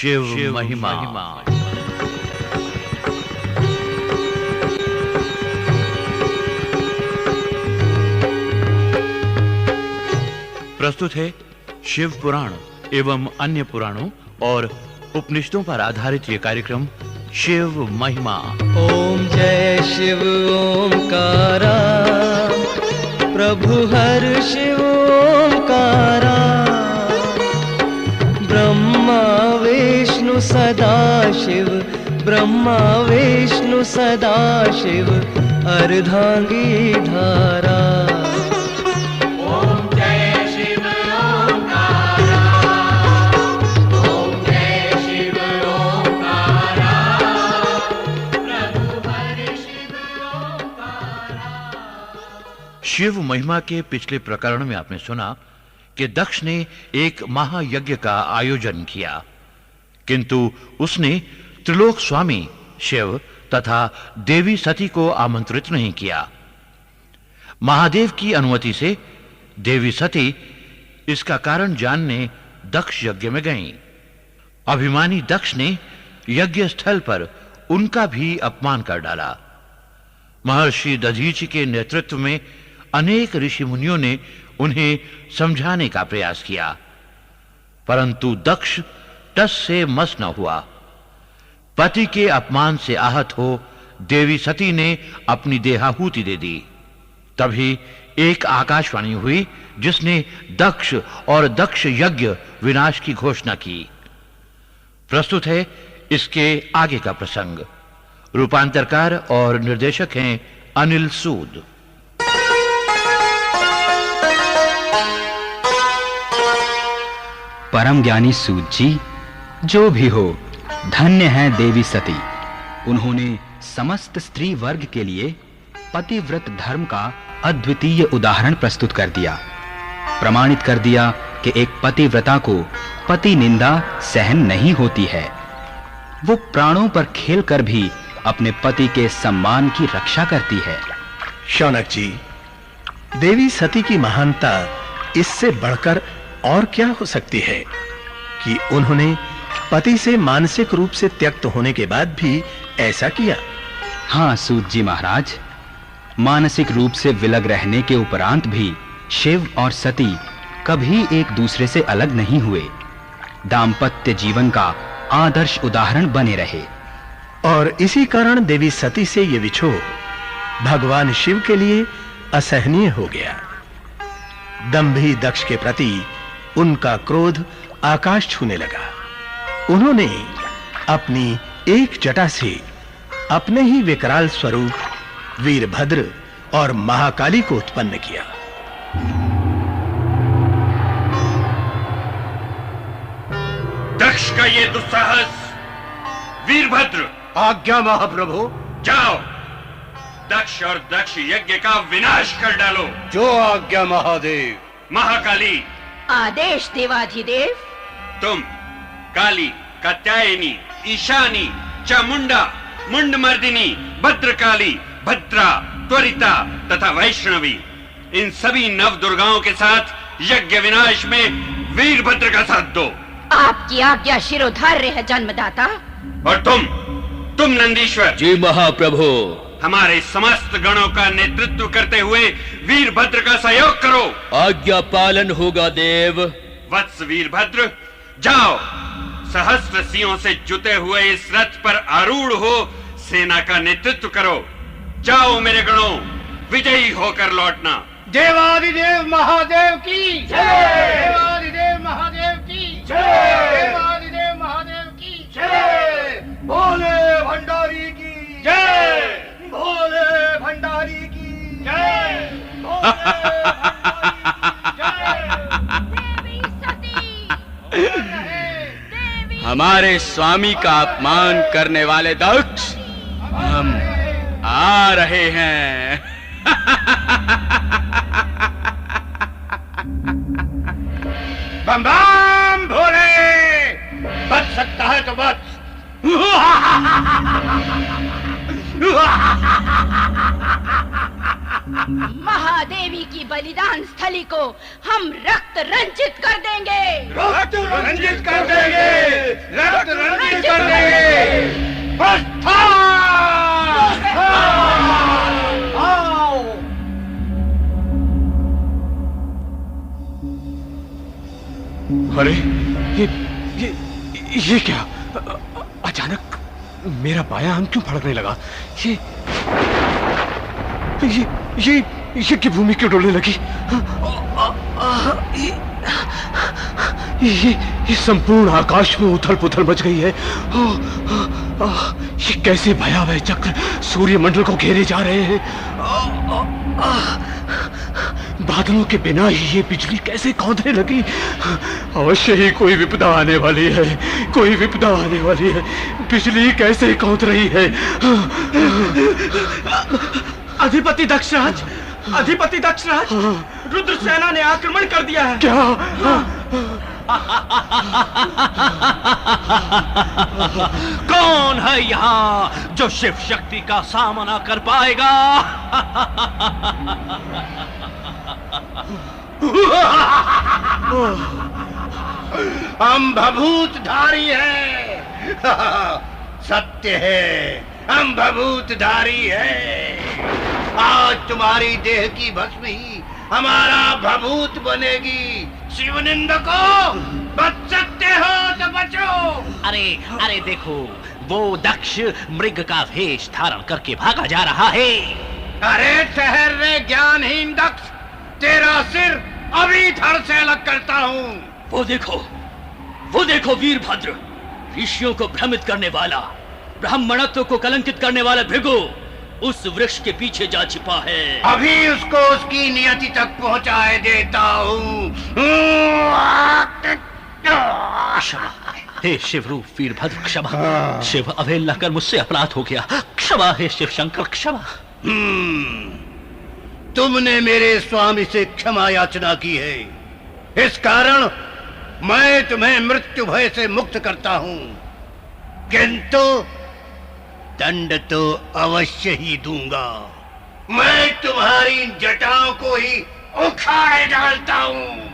शिव महिमा। प्रस्तुत है शिव पुराण एवं अन्य पुराणों और उपनिषदों पर आधारित ये कार्यक्रम शिव महिमा। ओम जय शिव ओंकारा, प्रभु हर शिव ओंकारा। ब्रह्मा विष्णु सदा शिव, ब्रह्मा विष्णु सदा शिव, अर्धांगी धारा। ओम जय शिव ओंकारा, ओम जय शिव ओंकारा, प्रभु हर शिव ओंकारा। शिव महिमा के पिछले प्रकरण में आपने सुना कि दक्ष ने एक महायज्ञ का आयोजन किया, किंतु उसने त्रिलोक स्वामी शिव तथा देवी सती को आमंत्रित नहीं किया। महादेव की अनुमति से देवी सती इसका कारण जानने दक्ष यज्ञ में गईं। अभिमानी दक्ष ने यज्ञ स्थल पर उनका भी अपमान कर डाला। महर्षि दधीचि के नेतृत्व में अनेक ऋषि मुनियों ने उन्हें समझाने का प्रयास किया, परंतु दक्ष टस से मस न हुआ। पति के अपमान से आहत हो देवी सती ने अपनी देहाहुति दे दी। तभी एक आकाशवाणी हुई जिसने दक्ष और दक्ष यज्ञ विनाश की घोषणा की। प्रस्तुत है इसके आगे का प्रसंग। रूपांतरकार और निर्देशक हैं अनिल सूद। परम ज्ञानी सूत जी, जो भी हो, धन्य है देवी सती। उन्होंने समस्त स्त्री वर्ग के लिए पतिव्रत धर्म का अद्वितीय उदाहरण प्रस्तुत कर दिया। प्रमाणित कर दिया कि एक पतिव्रता को पति निंदा सहन नहीं होती है। वो प्राणों पर खेलकर भी अपने पति के सम्मान की रक्षा करती है। शौनक जी, देवी सती की महानता इससे बढ़कर और क्या हो सकती है कि उन्होंने पति से मानसिक रूप से त्यक्त होने के बाद भी ऐसा किया। हाँ सूत जी महाराज, मानसिक रूप से विलग रहने के उपरांत भी शिव और सती कभी एक दूसरे से अलग नहीं हुए। दाम्पत्य जीवन का आदर्श उदाहरण बने रहे। और इसी कारण देवी सती से ये विछोह भगवान शिव के लिए असहनीय हो गया। दंभी दक्ष के प्रति उनका क्रोध आकाश छूने लगा। उन्होंने अपनी एक जटा से अपने ही विकराल स्वरूप वीरभद्र और महाकाली को उत्पन्न किया। दक्ष का ये दुस्साहस! वीरभद्र! आज्ञा महाप्रभु। जाओ, दक्ष और दक्ष यज्ञ का विनाश कर डालो। जो आज्ञा महादेव। महाकाली! आदेश देवाधिदेव। तुम काली, कात्यायनी, ईशानी, चामुंडा, मुंडमर्दिनी, भद्रकाली, भद्रा, त्वरिता तथा वैष्णवी, इन सभी नव दुर्गाओं के साथ यज्ञ विनाश में वीरभद्र का साथ दो। आपकी आज्ञा शिरोधार्य है जन्मदाता। और तुम नंदीश्वर। जी महाप्रभु। हमारे समस्त गणों का नेतृत्व करते हुए वीरभद्र का सहयोग करो। आज्ञा पालन होगा देव। वत्स वीरभद्र, जाओ, सहस्त्र सिंहों से जुते हुए इस रथ पर आरूढ़ हो सेना का नेतृत्व करो। जाओ मेरे गणों, विजयी होकर लौटना। देवाधिदेव महादेव की जय। देवाधिदेव महादेव की जय। देवाधिदेव महादेव की जय। भोले भंडारी की जय। भोले भंडारी की जय। देवी सती। हमारे स्वामी का अपमान करने वाले दक्ष, हम आ रहे हैं। बम बम भोले। बच सकता है तो बच। महादेवी की बलिदान स्थली को हम रक्त रंजित कर देंगे। रक्त रंजित कर देंगे, रक्त रंजित कर देंगे। अरे ये क्या? अचानक मेरा बायां अंग क्यों फड़कने लगा? ये कि भूमि क्यों डोलने लगी? ये संपूर्ण आकाश में उथल पुथल मच गई है। ये कैसे भयावह चक्र सूर्यमंडल को घेरे जा रहे हैं? बादलों के बिना ही ये बिजली कैसे कौंधने लगी? अवश्य ही कोई विपदा आने वाली है, कोई विपदा आने वाली है। बिजली कैसे कौंध रही है? अधिपति दक्षराज, अधिपति दक्षराज, रुद्र सेना ने आक्रमण कर दिया है। क्या? कौन है यहाँ जो शिव शक्ति का सामना कर पाएगा? हम भभूतधारी हैं। सत्य है, हम भभूतधारी हैं। आज तुम्हारी देह की भस्म ही हमारा भभूत बनेगी। शिव निंदको, बच सकते हो तो बचो। अरे देखो, वो दक्ष मृग का वेश धारण करके भागा जा रहा है। अरे ठहर रे ज्ञानहीन दक्ष, तेरा सिर अभी धड़ से अलग करता हूँ। वो देखो वीरभद्र, ऋषियों को भ्रमित करने वाला, ब्राह्मणत्व को कलंकित करने वाला भृगु उस वृक्ष के पीछे जा छिपा है। अभी उसको उसकी नियति तक पहुंचाए देता हूँ। हे शिव रूप वीरभद्र क्षमा। शिव अवहेलना कर मुझसे अपराध हो गया। क्षमा हे शिव शंकर, क्षमा। तुमने मेरे स्वामी से क्षमा याचना की है, इस कारण मैं तुम्हें मृत्यु भय से मुक्त करता हूं, किंतु दंड तो अवश्य ही दूंगा। मैं तुम्हारी जटाओं को ही उखाड़ डालता हूं।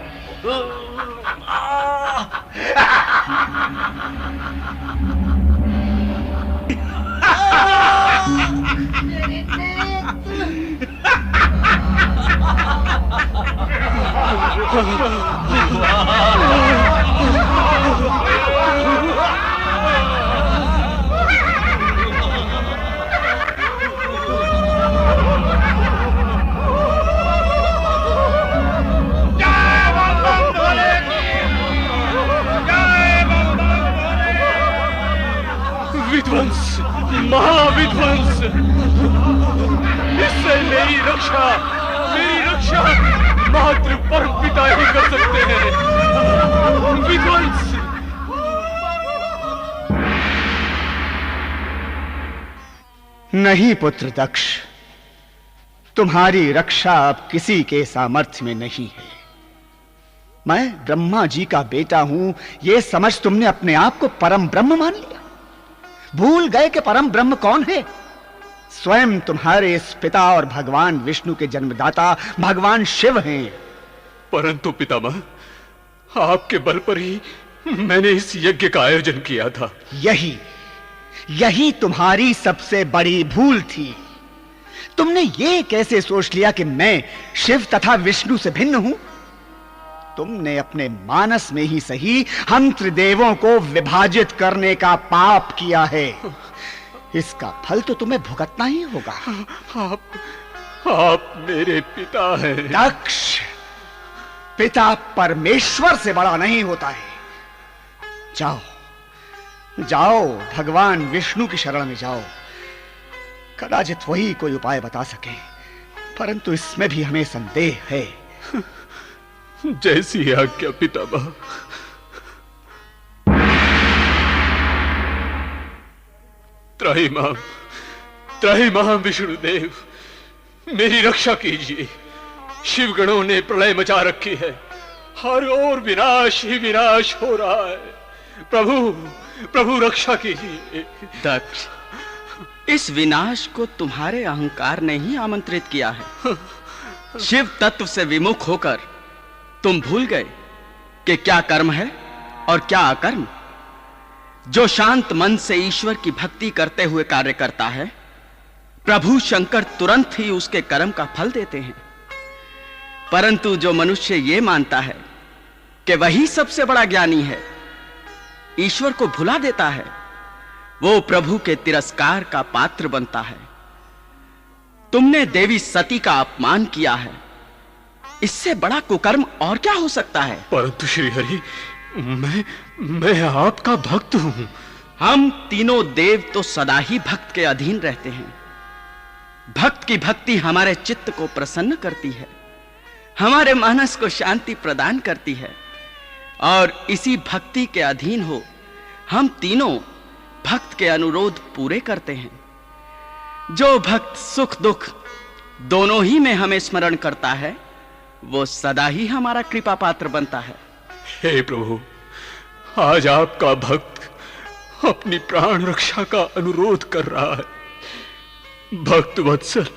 विध्वंस, महाविध्वंस, इससे मेरी रक्षा मात्र परम पिता ही कर सकते हैं। विध्वंस। नहीं पुत्र दक्ष, तुम्हारी रक्षा अब किसी के सामर्थ्य में नहीं है। मैं ब्रह्मा जी का बेटा हूं, यह समझ तुमने अपने आप को परम ब्रह्म मान लिया। भूल गए कि परम ब्रह्म कौन है? स्वयं तुम्हारे इस पिता और भगवान विष्णु के जन्मदाता भगवान शिव हैं। परंतु पितामह, आपके बल पर ही मैंने इस यज्ञ का आयोजन किया था। यही तुम्हारी सबसे बड़ी भूल थी। तुमने ये कैसे सोच लिया कि मैं शिव तथा विष्णु से भिन्न हूं? तुमने अपने मानस में ही सही हम त्रिदेवों को विभाजित करने का पाप किया है। इसका फल तो तुम्हें भुगतना ही होगा। आप मेरे पिता हैं। दक्ष, पिता परमेश्वर से बड़ा नहीं होता है। जाओ भगवान विष्णु की शरण में जाओ। कदाचित वही कोई उपाय बता सके, परंतु इसमें भी हमें संदेह है। जैसी आज्ञा पितामह। त्राहिमाम विष्णुदेव, मेरी रक्षा कीजिए। शिवगणों ने प्रलय मचा रखी है, हर ओर विनाश ही विनाश हो रहा है। प्रभु रक्षा कीजिए। दक्ष, इस विनाश को तुम्हारे अहंकार ने ही आमंत्रित किया है। शिव तत्व से विमुख होकर तुम भूल गए कि क्या कर्म है और क्या अकर्म। जो शांत मन से ईश्वर की भक्ति करते हुए कार्य करता है, प्रभु शंकर तुरंत ही उसके कर्म का फल देते हैं। परंतु जो मनुष्य ये मानता है कि वही सबसे बड़ा ज्ञानी है, ईश्वर को भुला देता है, वो प्रभु के तिरस्कार का पात्र बनता है। तुमने देवी सती का अपमान किया है, इससे बड़ा कुकर्म और क्या हो सकता है? परंतु श्री हरि, मैं आपका भक्त हूं। हम तीनों देव तो सदा ही भक्त के अधीन रहते हैं। भक्त की भक्ति हमारे चित्त को प्रसन्न करती है, हमारे मानस को शांति प्रदान करती है, और इसी भक्ति के अधीन हो हम तीनों भक्त के अनुरोध पूरे करते हैं। जो भक्त सुख दुख दोनों ही में हमें स्मरण करता है, वो सदा ही हमारा कृपा पात्र बनता है। हे प्रभु, आज आपका भक्त अपनी प्राण रक्षा का अनुरोध कर रहा है। भक्त वत्सल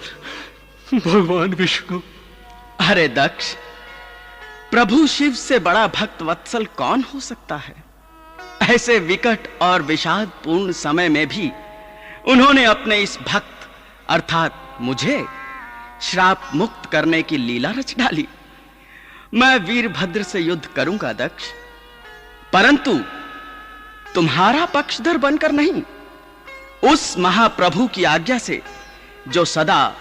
भगवान विष्णु। अरे दक्ष, प्रभु शिव से बड़ा भक्त वत्सल कौन हो सकता है? ऐसे विकट और विषाद पूर्ण समय में भी उन्होंने अपने इस भक्त अर्थात मुझे श्राप मुक्त करने की लीला रच डाली। मैं वीरभद्र से युद्ध करूंगा दक्ष, परंतु तुम्हारा पक्षधर बनकर नहीं, उस महाप्रभु की आज्ञा से जो सदा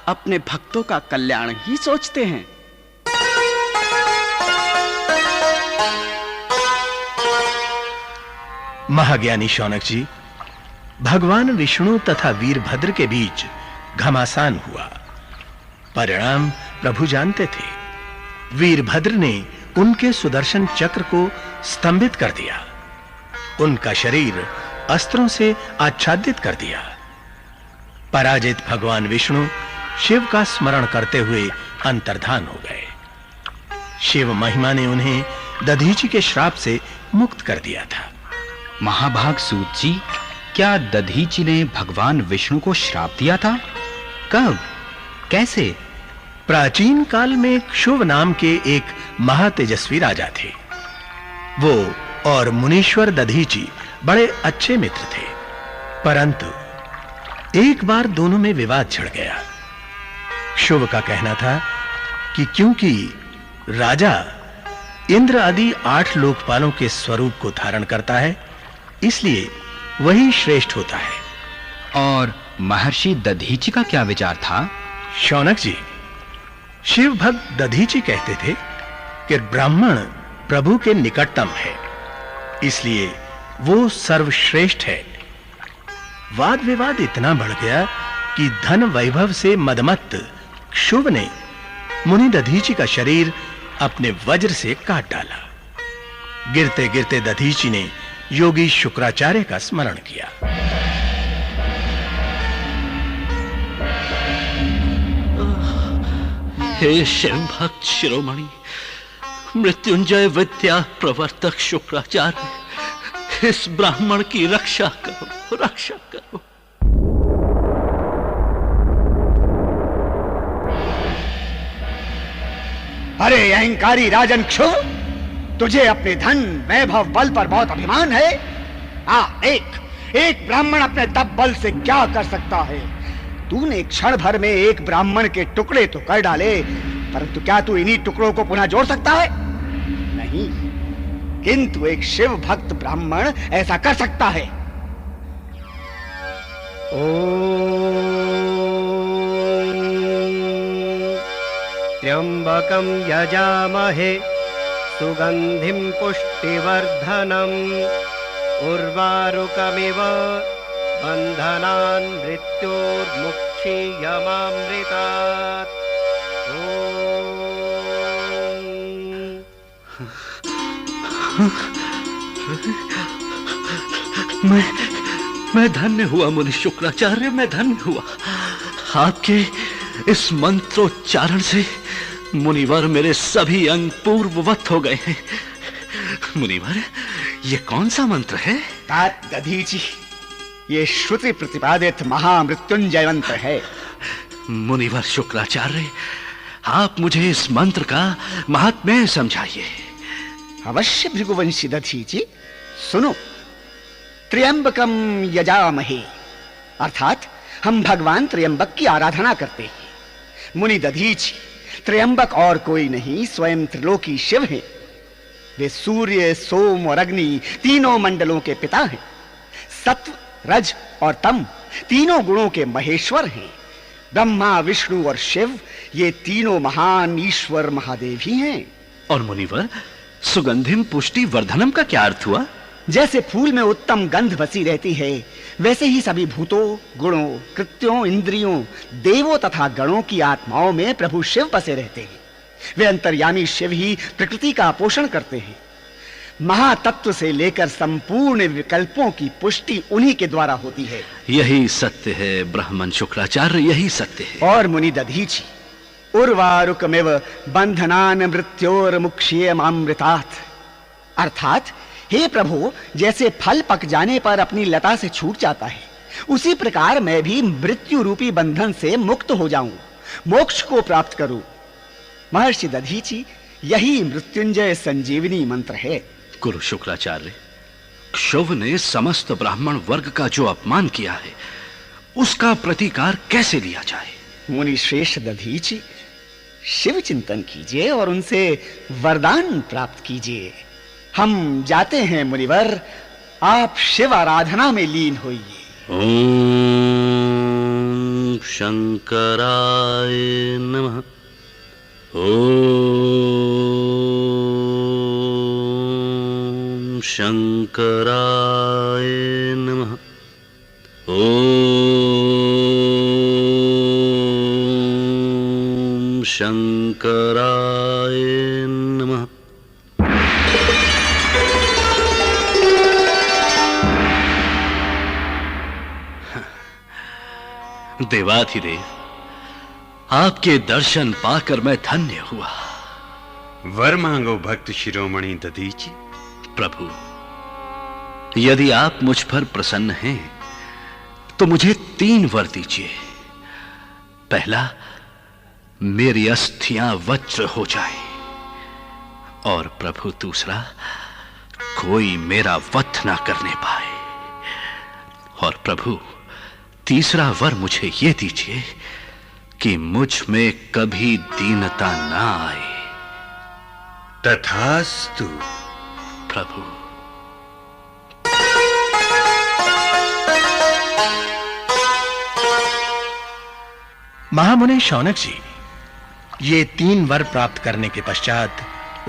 अपने भक्तों का कल्याण ही सोचते हैं। महाज्ञानी शौनक जी, भगवान विष्णु तथा वीरभद्र के बीच घमासान हुआ। परिणाम प्रभु जानते थे। वीरभद्र ने उनके सुदर्शन चक्र को स्तंभित कर दिया, उनका शरीर अस्त्रों से आच्छादित कर दिया। पराजित भगवान विष्णु शिव का स्मरण करते हुए अंतर्धान हो गए। शिव महिमा ने उन्हें दधीचि के श्राप से मुक्त कर दिया था। महाभाग सूत जी, क्या दधीचि ने भगवान विष्णु को श्राप दिया था? कब? कैसे? प्राचीन काल में क्षुभ नाम के एक महातेजस्वी राजा थे। वो और मुनीश्वर दधीचि बड़े अच्छे मित्र थे, परंतु एक बार दोनों में विवाद छिड़ गया। क्षुभ का कहना था कि क्योंकि राजा इंद्र आदि 8 लोकपालों के स्वरूप को धारण करता है, इसलिए वही श्रेष्ठ होता है। और महर्षि दधीचि का क्या विचार था? शौनक जी, शिव भक्त दधीचि कहते थे कि ब्राह्मण प्रभु के निकटतम है, इसलिए वो सर्वश्रेष्ठ है। वाद विवाद इतना बढ़ गया कि धन वैभव से मदमत्त क्षुभ ने मुनि दधीचि का शरीर अपने वज्र से काट डाला। गिरते गिरते दधीचि ने योगी शुक्राचार्य का स्मरण किया। हे शिव भक्त शिरोमणि, मृत्युंजय विद्या प्रवर्तक शुक्राचार्य, इस ब्राह्मण की रक्षा करो, रक्षा करो। अरे अहंकारी राजन क्षुभ, तुझे अपने धन वैभव बल पर बहुत अभिमान है। एक ब्राह्मण अपने तप बल से क्या कर सकता है? तूने क्षण भर में एक ब्राह्मण के टुकड़े तो कर डाले, परंतु क्या तू इन्हीं टुकड़ों को पुनः जोड़ सकता है? नहीं, किंतु एक शिव भक्त ब्राह्मण ऐसा कर सकता है। त्र्यंबकं यजामहे सुगंधिं पुष्टिवर्धनम् उर्वारुकमिव बंधनान् मृत्योर्मुक्षीयमामृतात्। मैं धन्य हुआ मुनि शुक्राचार्य, मैं धन्य हुआ। आपके इस मंत्रोच्चारण से मुनिवर मेरे सभी अंग पूर्ववत हो गए हैं। मुनिवर, ये कौन सा मंत्र है? दधीचि, ये श्रुति प्रतिपादित महामृत्युंजय मंत्र है। मुनिवर शुक्राचार्य, आप मुझे इस मंत्र का महात्म्य समझाइए। अवश्य भृगुवंशी दधीचि, सुनो। त्र्यंबकम यजामहे, अर्थात हम भगवान त्र्यंबक की आराधना करते हैं। मुनि दधीचि, त्र्यंबक और कोई नहीं, स्वयं त्रिलोकी शिव हैं। वे सूर्य, सोम और अग्नि तीनों मंडलों के पिता हैं। सत्व, रज और तम तीनों गुणों के महेश्वर हैं। ब्रह्मा, विष्णु और शिव ये तीनों महान ईश्वर महादेव ही हैं। और मुनिवर, सुगंधिम पुष्टि वर्धनम का क्या अर्थ हुआ? जैसे फूल में उत्तम गंध बसी रहती है, वैसे ही सभी भूतों, गुणों, कृत्यों, इंद्रियों, देवों तथा गणों की आत्माओं में प्रभु शिव बसे रहते हैं। वे अंतर्यामी शिव ही प्रकृति का पोषण करते हैं। महातत्व से लेकर संपूर्ण विकल्पों की पुष्टि उन्हीं के द्वारा होती है। यही सत्य है ब्राह्मण शुक्राचार्य, यही सत्य है। और मुनि दधीचि, उर्वारुकमिव बंधनान मृत्योर्मुक्ष्येमामृतात्, अर्थात हे प्रभु, जैसे फल पक जाने पर अपनी लता से छूट जाता है, उसी प्रकार मैं भी मृत्यु रूपी बंधन से मुक्त हो जाऊं, मोक्ष को प्राप्त करूं। महर्षि दधीचि, यही मृत्युंजय संजीवनी मंत्र है। गुरु शुक्राचार्य, क्षुभ ने समस्त ब्राह्मण वर्ग का जो अपमान किया है, उसका प्रतिकार कैसे लिया जाए? मुनि श्रेष्ठ दधीचि, शिव चिंतन कीजिए और उनसे वरदान प्राप्त कीजिए। हम जाते हैं मुनिवर, आप शिव आराधना में लीन होइए। ओम शंकराय नमः। ओम शंकराय नमः। ओम शंकराय नमः। देवाधिदेव, आपके दर्शन पाकर मैं धन्य हुआ। वर मांगो भक्त शिरोमणि दधीचि। प्रभु, यदि आप मुझ पर प्रसन्न हैं तो मुझे 3 वर दीजिए। पहला, मेरी अस्थियां वज्र हो जाए, और प्रभु दूसरा, कोई मेरा वध ना करने पाए, और प्रभु तीसरा वर मुझे ये दीजिए कि मुझ में कभी दीनता ना आए। तथास्तु प्रभु। महामुनि शौनक जी, ये 3 वर प्राप्त करने के पश्चात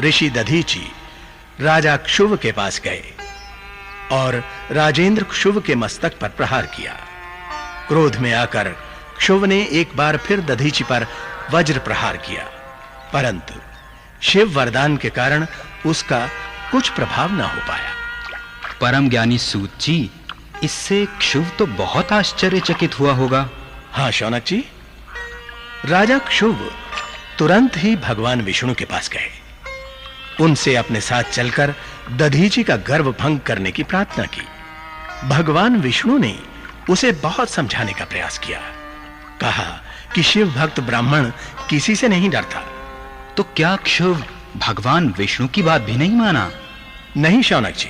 ऋषि दधीचि राजा क्षुभ के पास गए और राजेंद्र क्षुभ के मस्तक पर प्रहार किया। क्रोध में आकर क्षुभ ने एक बार फिर दधीचि पर वज्र प्रहार किया, परंतु शिव वरदान के कारण उसका कुछ प्रभाव न हो पाया। परम ज्ञानी सूत जी, इससे क्षुभ तो बहुत आश्चर्यचकित हुआ होगा। हाँ शौनक जी, राजा क्षुभ तुरंत ही भगवान विष्णु के पास गए। उनसे अपने साथ चलकर दधीचि का गर्व भंग करने की प्रार्थना की। भगवान विष्णु ने उसे बहुत समझाने का प्रयास किया। कहा कि शिव भक्त ब्राह्मण किसी से नहीं डरता। तो क्या क्षुभ भगवान विष्णु की बात भी नहीं माना? नहीं शौनक जी,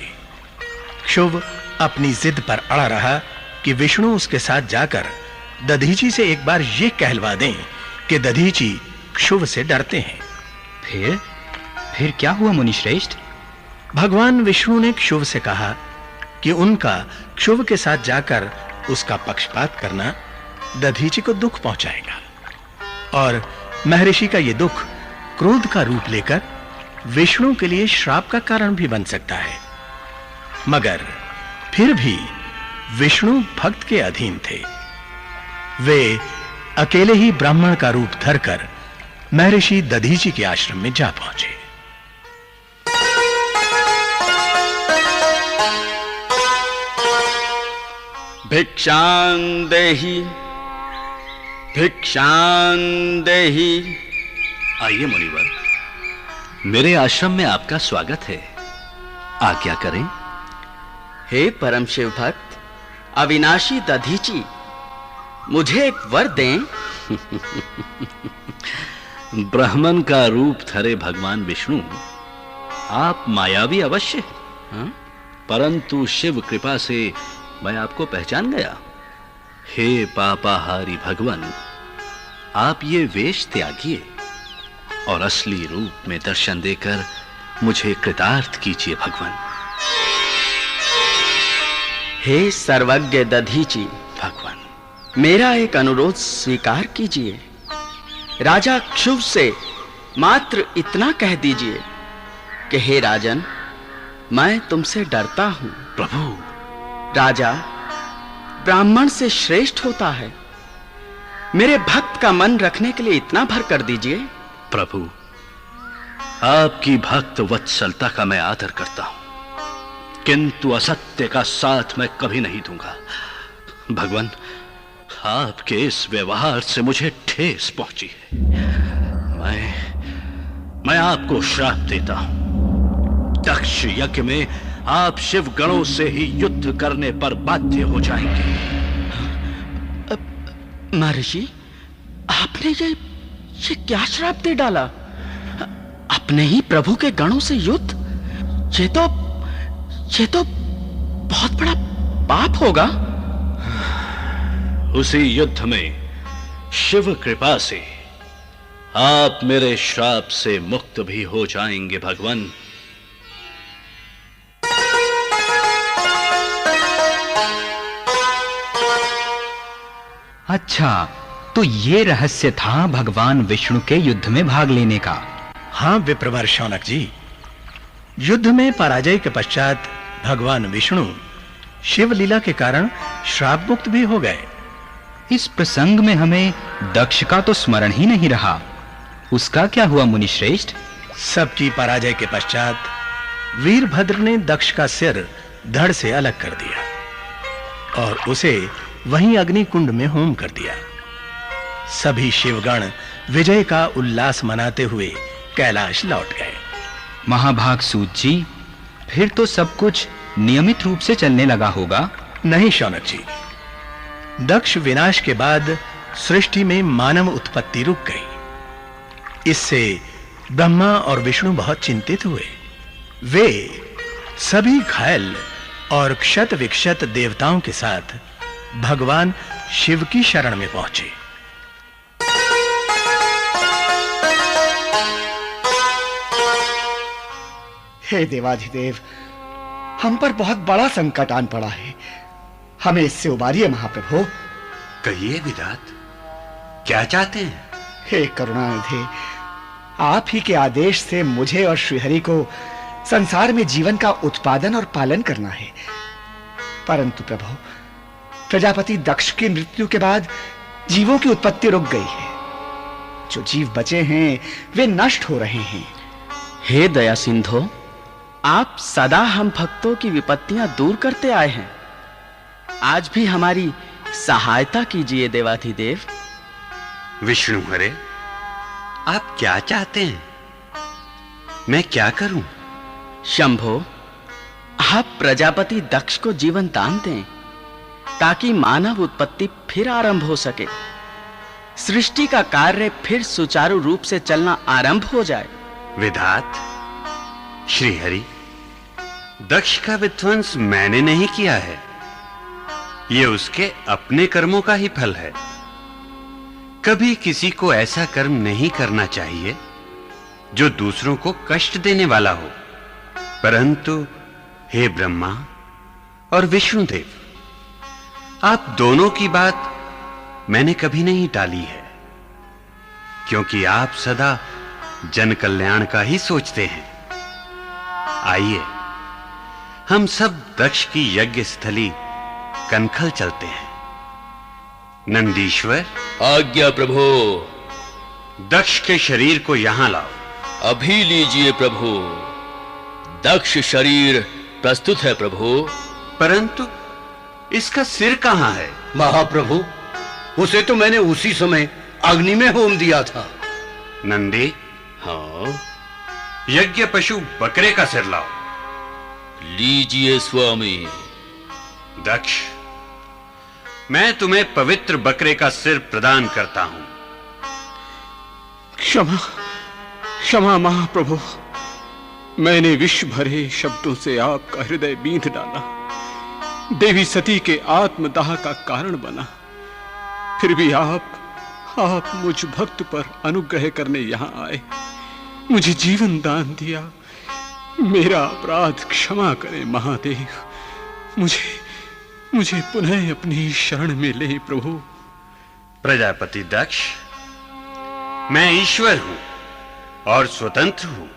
क्षुभ अपनी जिद पर अड़ा रहा कि विष्णु उसके साथ जाकर दधीचि से एक बार यह कहलवा दें कि दधीचि क्षुभ से डरते हैं। फिर क्या हुआ मुनि श्रेष्ठ? भगवान विष्णु ने क्षुभ से कहा कि उनका क्षुभ के साथ जाकर उसका पक्षपात करना दधीचि को दुख पहुंचाएगा, और महर्षि का यह दुख क्रोध का रूप लेकर विष्णु के लिए श्राप का कारण भी बन सकता है। मगर फिर भी विष्णु भक्त के अधीन थे। वे अकेले ही ब्राह्मण का रूप धरकर महर्षि दधीचि के आश्रम में जा पहुंचे। भिक्षां देहि, भिक्षां देहि। आइए मुनिवर, मेरे आश्रम में आपका स्वागत है। आज्ञा करें। हे परम शिव भक्त, अविनाशी दधीची, मुझे एक वर दें। ब्राह्मण का रूप धरे भगवान विष्णु, आप मायावी अवश्य, परंतु शिव कृपा से मैं आपको पहचान गया। हे पापाहारी भगवान, आप ये वेश त्यागिए और असली रूप में दर्शन देकर मुझे कृतार्थ कीजिए भगवान। हे सर्वज्ञ दधीची भगवान, मेरा एक अनुरोध स्वीकार कीजिए। राजा क्षुभ से मात्र इतना कह दीजिए कि हे राजन, मैं तुमसे डरता हूं। प्रभु, राजा ब्राह्मण से श्रेष्ठ होता है, मेरे भक्त का मन रखने के लिए इतना भर कर दीजिए। प्रभु, आपकी भक्त वत्सलता का मैं आदर करता हूं, किंतु असत्य का साथ मैं कभी नहीं दूंगा। भगवान, आपके इस व्यवहार से मुझे ठेस पहुंची है। मैं आपको श्राप देता हूं। दक्ष यज्ञ में आप शिव गणों से ही युद्ध करने पर बाध्य हो जाएंगे। महर्षि, आपने ये क्या श्राप दे डाला? अपने ही प्रभु के गणों से युद्ध? ये तो बहुत बड़ा पाप होगा। उसी युद्ध में शिव कृपा से आप मेरे श्राप से मुक्त भी हो जाएंगे भगवान। अच्छा, तो ये रहस्य था भगवान विष्णु के युद्ध में भाग लेने का। हां विप्रवर शौनक जी, युद्ध में पराजय के पश्चात भगवान विष्णु शिव लीला के कारण श्राप मुक्त भी हो गए। इस प्रसंग में हमें दक्ष का तो स्मरण ही नहीं रहा। उसका क्या हुआ मुनि श्रेष्ठ? सबकी पराजय के पश्चात वीरभद्र ने दक्ष का सिर धड़ से अलग कर दिया और उसे वहीं अग्नि कुंड में होम कर दिया। सभी शिवगण विजय का उल्लास मनाते हुए कैलाश लौट गए। महाभाग सूत जी, फिर तो सब कुछ नियमित रूप से चलने लगा होगा? नहीं शौनक जी, दक्ष विनाश के बाद सृष्टि में मानव उत्पत्ति रुक गई। इससे ब्रह्मा और विष्णु बहुत चिंतित हुए। वे सभी घायल और क्षत विक्षत देवताओं के साथ भगवान शिव की शरण में पहुंचे। हे देवाधिदेव, हम पर बहुत बड़ा संकट आन पड़ा है, हमें इससे उबारिए महाप्रभु। कहिए विधात, क्या चाहते हैं? हे करुणानिधि, आप ही के आदेश से मुझे और श्रीहरि को संसार में जीवन का उत्पादन और पालन करना है। परंतु प्रभु, प्रजापति दक्ष की मृत्यु के बाद जीवों की उत्पत्ति रुक गई है। जो जीव बचे हैं वे नष्ट हो रहे हैं। हे दया सिंधो, आप सदा हम भक्तों की विपत्तियां दूर करते आए हैं। आज भी हमारी सहायता कीजिए देवाधिदेव। विष्णु हरे, आप क्या चाहते हैं? मैं क्या करूं? शंभो, आप प्रजापति दक्ष को जीवन दान दें ताकि मानव उत्पत्ति फिर आरंभ हो सके, सृष्टि का कार्य फिर सुचारू रूप से चलना आरंभ हो जाए। विधात, श्रीहरि, दक्ष का विध्वंस मैंने नहीं किया है, यह उसके अपने कर्मों का ही फल है। कभी किसी को ऐसा कर्म नहीं करना चाहिए जो दूसरों को कष्ट देने वाला हो। परंतु हे ब्रह्मा और विष्णुदेव, आप दोनों की बात मैंने कभी नहीं टाली है, क्योंकि आप सदा जन कल्याण का ही सोचते हैं। आइए हम सब दक्ष की यज्ञ स्थली कनखल चलते हैं। नंदीश्वर, आज्ञा प्रभु। दक्ष के शरीर को यहां लाओ। अभी लीजिए प्रभु। दक्ष शरीर प्रस्तुत है प्रभु। परंतु इसका सिर कहां है? महाप्रभु, उसे तो मैंने उसी समय अग्नि में होम दिया था। नंदी, हाँ, यज्ञ पशु बकरे का सिर लाओ। लीजिए स्वामी। दक्ष, मैं तुम्हें पवित्र बकरे का सिर प्रदान करता हूं। क्षमा क्षमा महाप्रभु, मैंने विष भरे शब्दों से आपका हृदय बींध डाला, देवी सती के आत्मदाह का कारण बना। फिर भी आप मुझ भक्त पर अनुग्रह करने यहां आए, मुझे जीवन दान दिया। मेरा अपराध क्षमा करें महादेव, मुझे पुनः अपनी शरण में ले प्रभु। प्रजापति दक्ष, मैं ईश्वर हूं और स्वतंत्र हूं,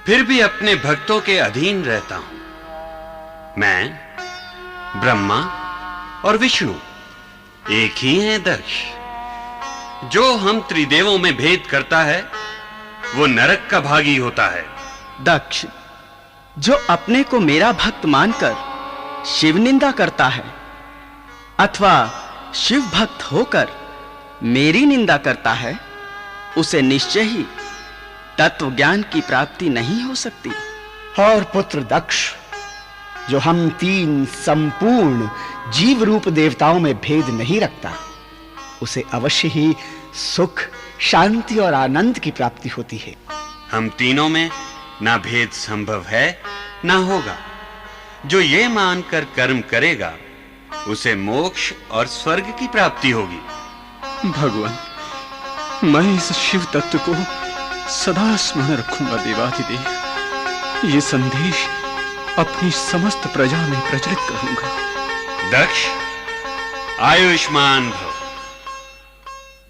फिर भी अपने भक्तों के अधीन रहता हूं। मैं, ब्रह्मा और विष्णु एक ही हैं दक्ष। जो हम त्रिदेवों में भेद करता है वो नरक का भागी होता है। दक्ष, जो अपने को मेरा भक्त मानकर शिव निंदा करता है अथवा शिव भक्त होकर मेरी निंदा करता है, उसे निश्चय ही तत्व ज्ञान की प्राप्ति नहीं हो सकती। और पुत्र दक्ष, जो हम 3 संपूर्ण जीव रूप देवताओं में भेद नहीं रखता, उसे अवश्य ही सुख, शांति और आनंद की प्राप्ति होती है। हम तीनों में ना भेद संभव है ना होगा। जो ये मानकर कर्म करेगा उसे मोक्ष और स्वर्ग की प्राप्ति होगी। भगवान, मैं इस शिव तत्व को सदा स्मरण रखूंगा देवाधिदेव। ये संदेश अपनी समस्त प्रजा में प्रचलित करूंगा। दक्ष, आयुष्मान भव।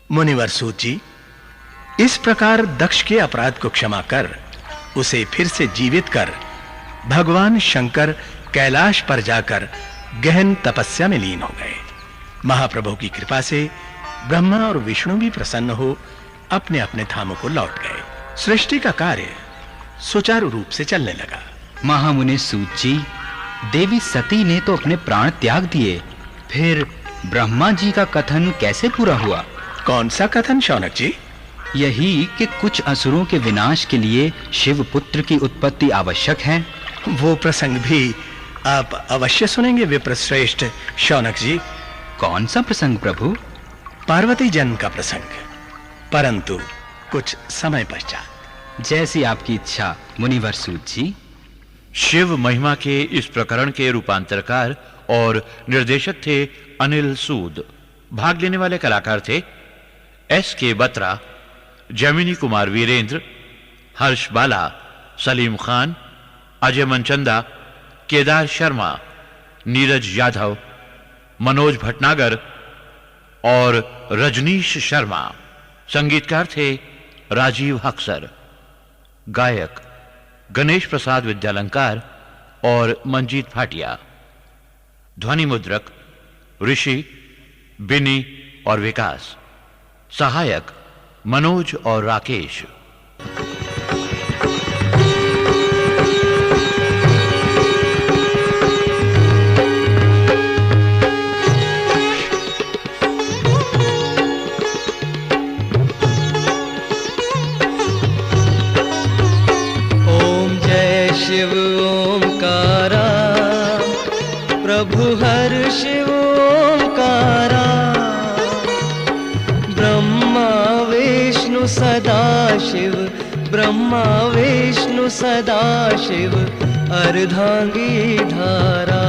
मुनिवर सूत जी, इस प्रकार दक्ष के अपराध को क्षमा कर उसे फिर से जीवित कर भगवान शंकर कैलाश पर जाकर गहन तपस्या में लीन हो गए। महाप्रभु की कृपा से ब्रह्मा और विष्णु भी प्रसन्न हो अपने अपने धामों को लौट गए। सृष्टि का कार्य सुचारू रूप से चलने लगा। महामुनि सूत जी, देवी सती ने तो अपने प्राण त्याग दिए, फिर ब्रह्मा जी का कथन कैसे पूरा हुआ? कौन सा कथन शौनक जी? यही कि कुछ असुरों के विनाश के लिए शिव पुत्र की उत्पत्ति आवश्यक है। वो प्रसंग भी आप अवश्य सुनेंगे विप्रश्रेष्ठ शौनक जी। कौन सा प्रसंग प्रभु? पार्वती जन्म का प्रसंग, परंतु कुछ समय पश्चात। जैसी आपकी इच्छा मुनिवर सूत जी। शिव महिमा के इस प्रकरण के रूपांतरकार और निर्देशक थे अनिल सूद। भाग लेने वाले कलाकार थे S.K. बत्रा, जैमिनी कुमार वीरेंद्र, हर्ष बाला, सलीम खान, अजय मनचंदा, केदार शर्मा, नीरज यादव, मनोज भटनागर और रजनीश शर्मा। संगीतकार थे राजीव हक्सर। गायक गणेश प्रसाद विद्यालंकार और मंजीत भाटिया। ध्वनि मुद्रक ऋषि, बिनी और विकास। सहायक मनोज और राकेश। ओम जय शिव ओंकारा, प्रभु हर शिव ओंकारा। ब्रह्मा विष्णु सदा शिव, ब्रह्मा विष्णु सदा शिव, अर्धांगी धारा।